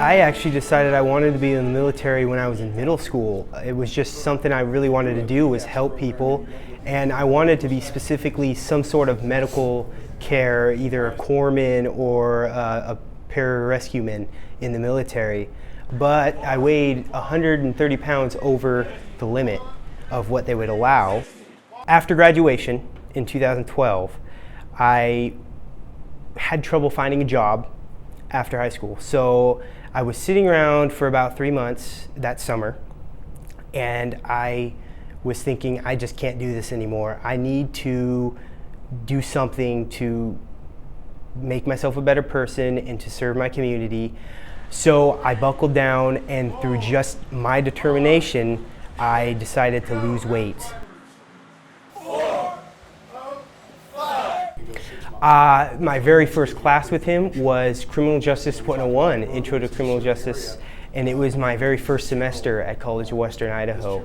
I actually decided I wanted to be in the military when I was in middle school. It was just something I really wanted to do, was help people, and I wanted to be specifically some sort of medical care, either a corpsman or a pararescueman in the military. But I weighed 130 pounds over the limit of what they would allow. After graduation in 2012, I had trouble finding a job after high school. So I was sitting around for about 3 months that summer, and I was thinking, I just can't do this anymore. I need to do something to make myself a better person and to serve my community. So I buckled down, and through just my determination, I decided to lose weight. My very first class with him was Criminal Justice 101, Intro to Criminal Justice, and it was my very first semester at College of Western Idaho.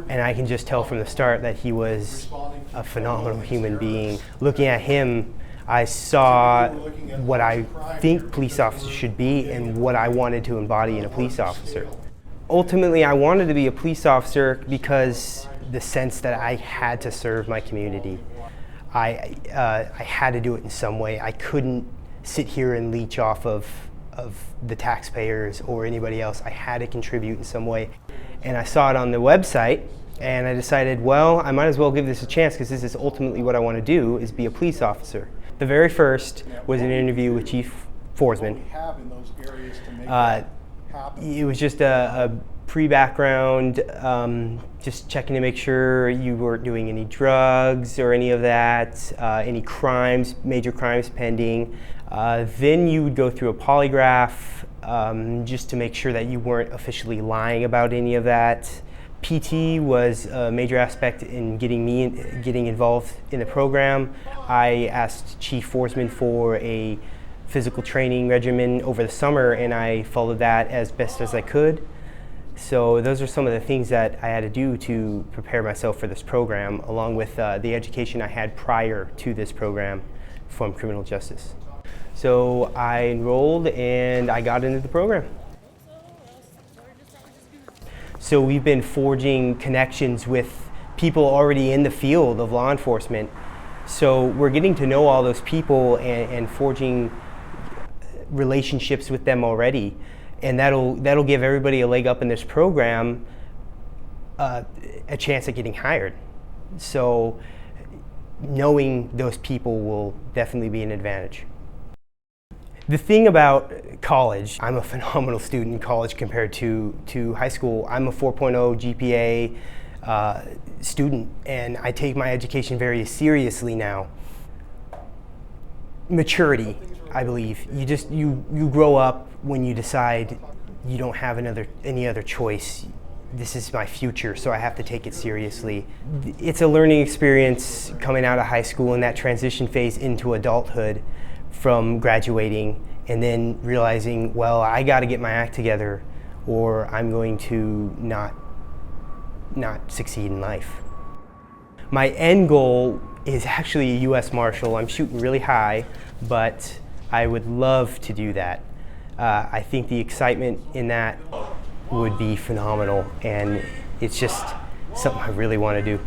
And I can just tell from the start that he was a phenomenal human being. Looking at him, I saw what I think police officers should be and what I wanted to embody in a police officer. Ultimately, I wanted to be a police officer because the sense that I had to serve my community. I had to do it in some way. I couldn't sit here and leech off of the taxpayers or anybody else. I had to contribute in some way. And I saw it on the website, and I decided, well, I might as well give this a chance, because this is ultimately what I want to do, is be a police officer. The very first was an interview with Chief Forsman. It was just a pre-background, just checking to make sure you weren't doing any drugs or any of that, any crimes, major crimes pending. Then you would go through a polygraph just to make sure that you weren't officially lying about any of that. PT was a major aspect in getting involved in the program. I asked Chief Forsman for a physical training regimen over the summer, and I followed that as best as I could. So those are some of the things that I had to do to prepare myself for this program, along with the education I had prior to this program from criminal justice. So I enrolled and I got into the program. So we've been forging connections with people already in the field of law enforcement. So we're getting to know all those people and forging relationships with them already. And that'll give everybody a leg up in this program, a chance at getting hired. So knowing those people will definitely be an advantage. The thing about college, I'm a phenomenal student in college compared to high school. I'm a 4.0 GPA student, and I take my education very seriously now. Maturity, I believe. You grow up when you decide you don't have any other choice. This is my future, so I have to take it seriously. It's a learning experience coming out of high school and that transition phase into adulthood, from graduating and then realizing, well, I got to get my act together or I'm going to not succeed in life. My end goal is actually a U.S. Marshal. I'm shooting really high, but I would love to do that. I think the excitement in that would be phenomenal, and it's just something I really want to do.